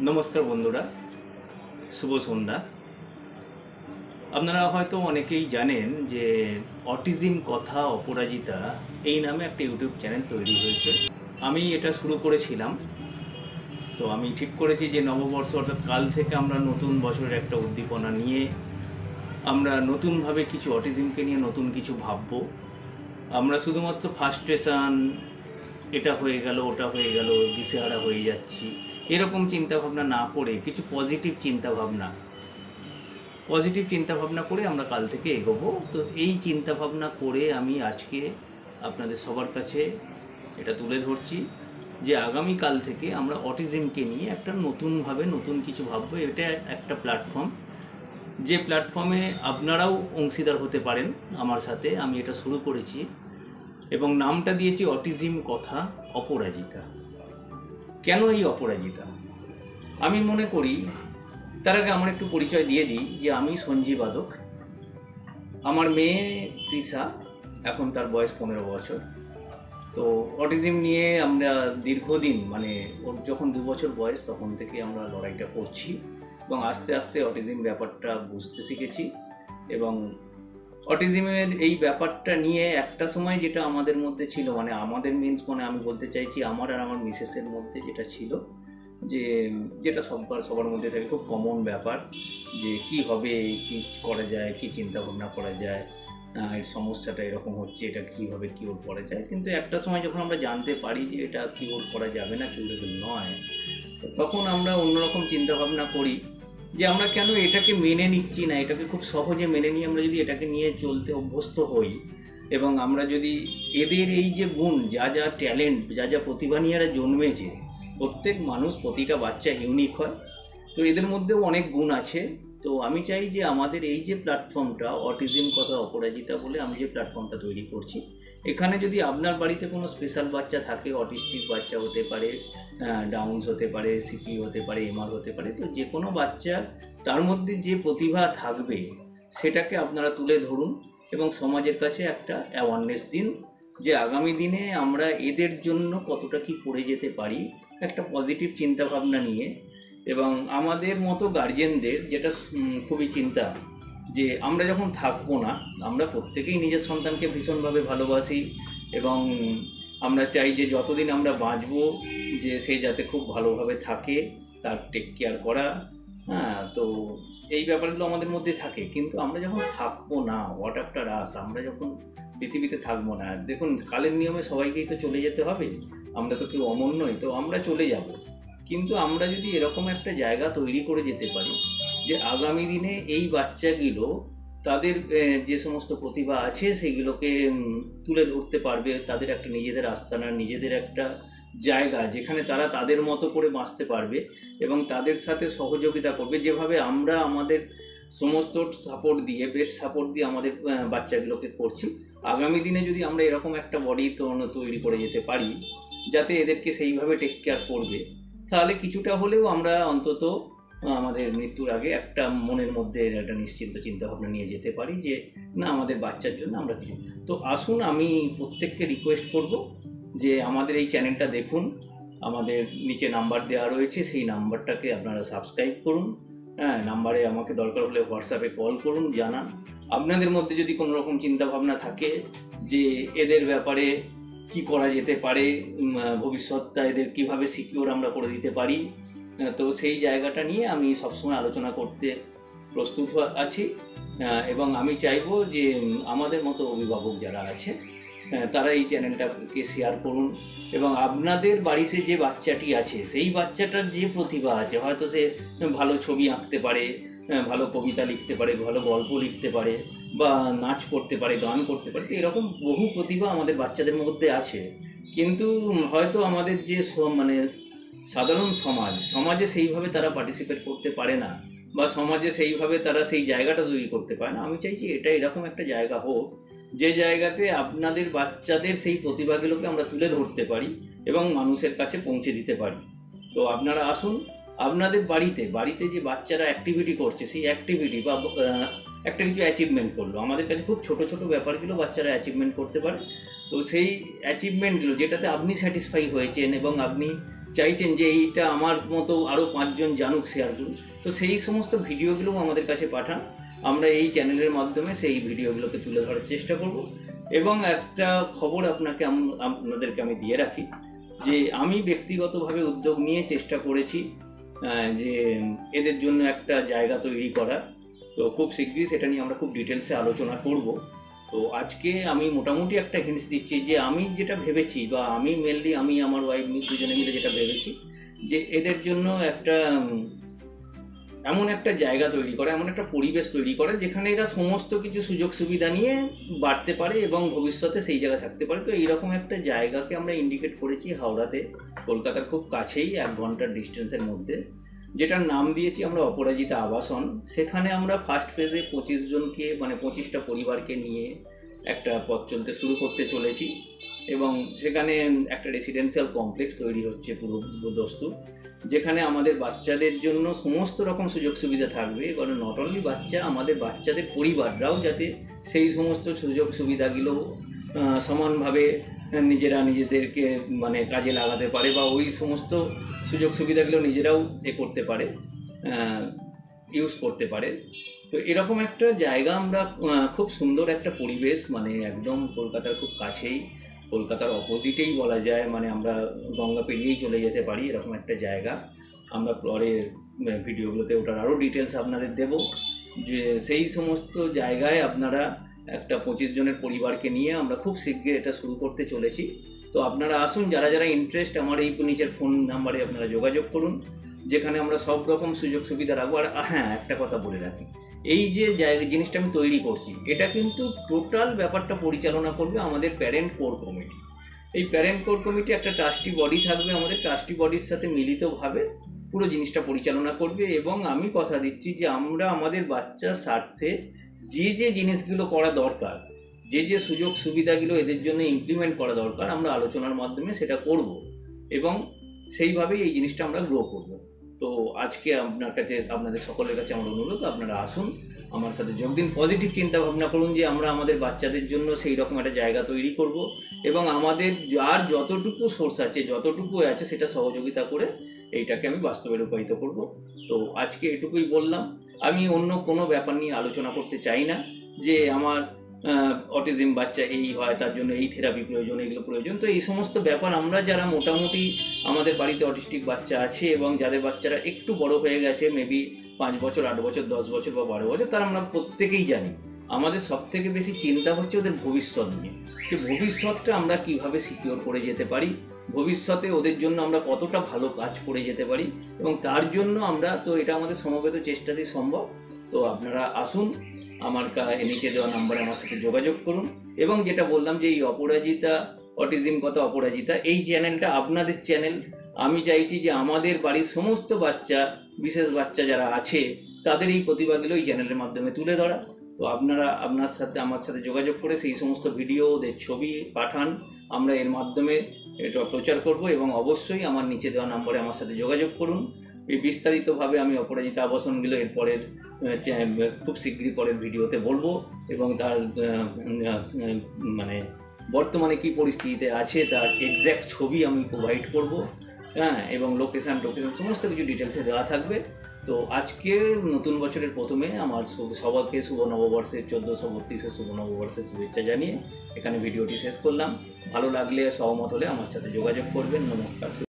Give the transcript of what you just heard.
নমস্কার বন্ধুরা, শুভ সন্ধ্যা। আপনারা হয়তো অনেকেই জানেন যে অটিজম কথা অপরাজিতা এই নামে একটা ইউটিউব চ্যানেল তৈরি হয়েছে। আমি এটা শুরু করেছিলাম। তো আমি ঠিক করেছি যে নববর্ষ অর্থাৎ কাল থেকে আমরা নতুন বছরের একটা উদ্দীপনা নিয়ে আমরা নতুনভাবে কিছু অটিজমকে নিয়ে নতুন কিছু ভাববো। আমরা শুধুমাত্র ফ্রাস্ট্রেশন, এটা হয়ে গেল ওটা হয়ে গেল, দিশেহারা হয়ে যাচ্ছি, এরকম চিন্তাভাবনা না করে কিছু পজিটিভ চিন্তাভাবনা করে আমরা কাল থেকে এগোবো। তো এই চিন্তাভাবনা করে আমি আজকে আপনাদের সবার কাছে এটা তুলে ধরছি যে আগামীকাল থেকে আমরা অটিজমকে নিয়ে একটা নতুনভাবে নতুন কিছু ভাববো। এটা একটা প্ল্যাটফর্ম, যে প্ল্যাটফর্মে আপনারাও অংশীদার হতে পারেন আমার সাথে। আমি এটা শুরু করেছি এবং নামটা দিয়েছি অটিজম কথা অপরাজিতা। কেন এই অপরাজিতা? আমি মনে করি তার আগে আমার একটু পরিচয় দিয়ে দিই যে আমি সঞ্জীব আদক। আমার মেয়ে তৃষা, এখন তার বয়স 15 বছর। তো অটিজম নিয়ে আমরা দীর্ঘদিন, মানে ওর যখন 2 বছর বয়স তখন থেকে আমরা লড়াইটা করছি এবং আস্তে আস্তে অটিজম ব্যাপারটা বুঝতে শিখেছি। এবং অটিজমের এই ব্যাপারটা নিয়ে একটা সময় যেটা আমাদের মধ্যে ছিল, মানে আমাদের মিন্স মানে আমি বলতে চাইছি আমার আর আমার মিসেসের মধ্যে যেটা ছিল, যে যেটা সবার মধ্যে থাকে, খুব কমন ব্যাপার, যে কি হবে, কি করা যায়, কি চিন্তা ভাবনা করা যায়, এর সমস্যাটা এরকম হচ্ছে, এটা কীভাবে কিওর করা যায়। কিন্তু একটা সময় যখন আমরা জানতে পারি যে এটা কিওর করা যাবে না, কিওরেবল নয়, তখন আমরা অন্যরকম চিন্তা ভাবনা করি যে আমরা কেন এটাকে মেনে নিচ্ছি না। এটাকে খুব সহজে মেনে নিয়ে আমরা যদি এটাকে নিয়ে চলতে অভ্যস্ত হই এবং আমরা যদি এদের এই যে গুণ, যা যা ট্যালেন্ট, যা যা প্রতিভা নিয়ে এরা জন্মেছে, প্রত্যেক মানুষ, প্রতিটা বাচ্চা ইউনিক হয়, তো এদের মধ্যেও অনেক গুণ আছে। তো আমি চাই যে আমাদের এই যে প্ল্যাটফর্মটা অটিজম কথা অপরাজিতা বলে আমি যে প্ল্যাটফর্মটা তৈরি করছি, এখানে যদি আপনার বাড়িতে কোনো স্পেশাল বাচ্চা থাকে, অটিস্টিক বাচ্চা হতে পারে, ডাউনস হতে পারে, সিপি হতে পারে, এমআর হতে পারে, তো যে কোনো বাচ্চা, তার মধ্যে যে প্রতিভা থাকবে সেটাকে আপনারা তুলে ধরুন এবং সমাজের কাছে একটা অ্যাওয়ারনেস দিন যে আগামী দিনে আমরা এদের জন্য কতটা কি করে যেতে পারি, একটা পজিটিভ চিন্তাভাবনা নিয়ে। এবং আমাদের মতো গার্জেনদের যেটা খুবই চিন্তা, যে আমরা যখন থাকবো না, আমরা প্রত্যেকেই নিজের সন্তানকে ভীষণভাবে ভালোবাসি এবং আমরা চাই যে যতদিন আমরা বাঁচবো যে সে যাতে খুব ভালোভাবে থাকে, তার টেক কেয়ার করা। হ্যাঁ, তো এই ব্যাপারগুলো আমাদের মধ্যে থাকে। কিন্তু আমরা যখন থাকবো না, হোয়াট আফটার আস, আমরা যখন পৃথিবীতে থাকবো না, দেখুন কালের নিয়মে সবাইকেই তো চলে যেতে হবে, আমরা তো কেউ অমর নই, তো আমরা চলে যাব। কিন্তু আমরা যদি এরকম একটা জায়গা তৈরি করে যেতে পারি যে আগামী দিনে এই বাচ্চাগুলো তাদের যে সমস্ত প্রতিভা আছে সেগুলোকে তুলে ধরতে পারবে, তাদের একটা নিজেদের আস্তানা, নিজেদের একটা জায়গা যেখানে তারা তাদের মতো করে বাঁচতে পারবে এবং তাদের সাথে সহযোগিতা করবে, যেভাবে আমরা আমাদের সমস্ত সাপোর্ট দিয়ে, বেস্ট সাপোর্ট দিয়ে আমাদের বাচ্চাগুলোকে করছি। আগামী দিনে যদি আমরা এরকম একটা বডি তৈরি করে যেতে পারি যাতে এদেরকে সেইভাবে টেক কেয়ার করবে, তাহলে কিছুটা হলেও আমরা অন্তত আমাদের মৃত্যুর আগে একটা মনের মধ্যে একটা নিশ্চিন্ত চিন্তাভাবনা নিয়ে যেতে পারি যে না, আমাদের বাচ্চার জন্য আমরা কিছু। তো আসুন, আমি প্রত্যেককে রিকোয়েস্ট করব যে আমাদের এই চ্যানেলটা দেখুন, আমাদের নিচে নাম্বার দেওয়া রয়েছে, সেই নাম্বারটাকে আপনারা সাবস্ক্রাইব করুন। হ্যাঁ, নাম্বারে আমাকে দরকার হলে হোয়াটসঅ্যাপে কল করুন, জানান আপনাদের মধ্যে যদি কোনো রকম চিন্তাভাবনা থাকে যে এদের ব্যাপারে কি করা যেতে পারে, ভবিষ্যৎটা এদের কিভাবে সিকিউর আমরা করে দিতে পারি। তো সেই জায়গাটা নিয়ে আমি সবসময় আলোচনা করতে প্রস্তুত আছি এবং আমি চাইবো যে আমাদের মতো অভিভাবক যারা আছে তারা এই চ্যানেলটাকে শেয়ার করুন এবং আপনাদের বাড়িতে যে বাচ্চাটি আছে সেই বাচ্চাটার যে প্রতিভা আছে, হয়তো সে ভালো ছবি আঁকতে পারে, ভালো কবিতা লিখতে পারে, ভালো গল্প লিখতে পারে, বা নাচ করতে পারে, গান করতে পারে, তো এরকম বহু প্রতিভা আমাদের বাচ্চাদের মধ্যে আছে। কিন্তু হয়তো আমাদের যে মানে সাধারণ সমাজে সেইভাবে তারা পার্টিসিপেট করতে পারে না, বা সমাজে সেইভাবে তারা সেই জায়গাটা তৈরি করতে পারে না। আমি চাইছি এটা এরকম একটা জায়গা হোক যে জায়গাতে আপনাদের বাচ্চাদের সেই প্রতিভাগুলোকে আমরা তুলে ধরতে পারি এবং মানুষের কাছে পৌঁছে দিতে পারি। তো আপনারা আসুন, আপনাদের বাড়িতে যে বাচ্চারা অ্যাক্টিভিটি করছে, সেই অ্যাক্টিভিটি বা একটা কিছু অ্যাচিভমেন্ট করলো, আমাদের কাছে খুব ছোট ছোট ব্যাপারগুলো বাচ্চারা অ্যাচিভমেন্ট করতে পারে। তো সেই অ্যাচিভমেন্টগুলো যেটাতে আপনি স্যাটিসফাই হয়েছেন এবং আপনি চাইছেন যে এইটা আমার মতো আরও 5 জন জানুক, শেয়ার করুন, তো সেই সমস্ত ভিডিওগুলো আমাদের কাছে পাঠান। আমরা এই চ্যানেলের মাধ্যমে সেই ভিডিওগুলোকে তুলে ধরার চেষ্টা করব। এবং একটা খবর আপনাদেরকে আমি দিয়ে রাখি যে আমি ব্যক্তিগতভাবে উদ্যোগ নিয়ে চেষ্টা করেছি যে এদের জন্য একটা জায়গা তৈরি করা। তো খুব শীঘ্রই সেটা নিয়ে আমরা খুব ডিটেলসে আলোচনা করব। তো আজকে আমি মোটামুটি একটা হিন্টস দিচ্ছি যে আমি যেটা ভেবেছি, বা আমি মেনলি আমি আমার ওয়াইফ দুজনে মিলে যেটা ভেবেছি, যে এদের জন্য একটা এমন একটা জায়গা তৈরি করা, এমন একটা পরিবেশ তৈরি করা যেখানে এরা সমস্ত কিছু সুযোগ সুবিধা নিয়ে বাড়তে পারে এবং ভবিষ্যতে সেই জায়গায় থাকতে পারে। তো এইরকম একটা জায়গাকে আমরা ইন্ডিকেট করেছি হাওড়াতে, কলকাতার খুব কাছেই, 1 ঘন্টার ডিস্টেন্সের মধ্যে, যেটার নাম দিয়েছি আমরা অপরাজিতা আবাসন। সেখানে আমরা ফার্স্ট ফেজে 25 জনকে, মানে 25টা পরিবারকে নিয়ে একটা পথ চলতে শুরু করতে চলেছি। এবং সেখানে একটা রেসিডেন্সিয়াল কমপ্লেক্স তৈরি হচ্ছে পুরো দস্তুর, যেখানে আমাদের বাচ্চাদের জন্য সমস্ত রকম সুযোগ সুবিধা থাকবে। কারণ নট অনলি বাচ্চা, আমাদের বাচ্চাদের পরিবাররাও যাতে সেই সমস্ত সুযোগ সুবিধাগুলো সমানভাবে নিজেদেরকে মানে কাজে লাগাতে পারে, বা ওই সমস্ত সুযোগ সুবিধাগুলো নিজেরাও করতে পারে, ইউজ করতে পারে। তো এরকম একটা জায়গা আমরা খুব সুন্দর একটা পরিবেশ, মানে একদম কলকাতার খুব কাছেই, কলকাতার অপোজিটেই বলা যায়, মানে আমরা গঙ্গা পেরিয়েই চলে যেতে পারি, এরকম একটা জায়গা। আমরা পরের ভিডিওগুলোতে ওটার আরও ডিটেলস আপনাদের দেব, যে সেই সমস্ত জায়গায় আপনারা একটা 25 জনের পরিবারকে নিয়ে আমরা খুব শীঘ্রই এটা শুরু করতে চলেছি। তো আপনারা আসুন, যারা যারা ইন্টারেস্ট, আমার এই নিচের ফোন নাম্বারে আপনারা যোগাযোগ করুন, যেখানে আমরা সব রকম সুযোগ সুবিধা রাখবো। আর হ্যাঁ, একটা কথা বলে রাখি, এই যে জিনিসটা আমি তৈরি করছি, এটা কিন্তু টোটাল ব্যাপারটা পরিচালনা করবে আমাদের প্যারেন্ট কোর কমিটি। এই প্যারেন্ট কোর কমিটি একটা ট্রাস্টি বডি থাকবে, আমাদের ট্রাস্টি বডির সাথে মিলিতভাবে পুরো জিনিসটা পরিচালনা করবে। এবং আমি কথা দিচ্ছি যে আমরা আমাদের বাচ্চার স্বার্থে যে জিনিসগুলো করা দরকার, যে সুযোগ সুবিধাগুলো এদের জন্য ইমপ্লিমেন্ট করা দরকার, আমরা আলোচনার মাধ্যমে সেটা করব এবং সেইভাবেই এই জিনিসটা আমরা গ্রো করব। তো আজকে আপনাদের সকলের কাছে আমার অনুরোধ, আপনারা আসুন, আমার সাথে যোগ দিন, পজিটিভ চিন্তা ভাবনা করুন যে আমরা আমাদের বাচ্চাদের জন্য সেই রকম একটা জায়গা তৈরি করব এবং আমাদের যার যতটুকু সোর্স আছে, যতটুকু আছে, সেটা সহযোগিতা করে এইটাকে আমি বাস্তবে রূপায়িত করব। তো আজকে এটুকুই বললাম। আমি অন্য কোনো ব্যাপার নিয়ে আলোচনা করতে চাই না যে আমার অটিজম বাচ্চা এই হয়, তার জন্য এই থেরাপি প্রয়োজন, এগুলো প্রয়োজন। তো এই সমস্ত ব্যাপার আমরা যারা মোটামুটি আমাদের বাড়িতে অটিস্টিক বাচ্চা আছে এবং যাদের বাচ্চারা একটু বড় হয়ে গেছে, মেবি 5 বছর, 8 বছর, 10 বছর বা 12 বছর, তারা আমরা প্রত্যেকেই জানি আমাদের সবথেকে বেশি চিন্তা হচ্ছে ওদের ভবিষ্যৎ নিয়ে, যে ভবিষ্যৎটা আমরা কিভাবে সিকিওর করে যেতে পারি, ভবিষ্যতে ওদের জন্য আমরা কতটা ভালো কাজ করে যেতে পারি, এবং তার জন্য আমরা তো এটা আমাদের সমবেত চেষ্টাতেই সম্ভব। তো আপনারা আসুন, আমার নিচে দেওয়া নাম্বারে আমার সাথে যোগাযোগ করুন। এবং যেটা বললাম যে এই অপরাজিতা অটিজম কথা অপরাজিতা, এই চ্যানেলটা আপনাদের চ্যানেল। আমি চাইছি যে আমাদের বাড়ির সমস্ত বাচ্চা, বিশেষ বাচ্চা যারা আছে, তাদের এই প্রতিভাগুলো এই চ্যানেলের মাধ্যমে তুলে ধরা। তো আপনারা আমার সাথে যোগাযোগ করে সেই সমস্ত ভিডিও, ওদের ছবি পাঠান, আমরা এর মাধ্যমে এটা প্রচার করব। এবং অবশ্যই আমার নিচে দেওয়া নম্বরে আমার সাথে যোগাযোগ করুন। এই বিস্তারিতভাবে আমি অপরাজিতা আবাসনগুলো এরপরের খুব শীঘ্রই পরের ভিডিওতে বলবো, এবং তার মানে বর্তমানে কি পরিস্থিতিতে আছে তার এক্স্যাক্ট ছবি আমি প্রোভাইড করব, হ্যাঁ, এবং লোকেশান সমস্ত কিছু ডিটেলসে দেওয়া থাকবে। তো আজকে নতুন বছরের প্রথমে আমার সবাইকে শুভ নববর্ষের 1432 শুভ নববর্ষের শুভেচ্ছা জানিয়ে এখানে ভিডিওটি শেষ করলাম। ভালো লাগলে, সহমত হলে আমার সাথে যোগাযোগ করবেন। নমস্কার।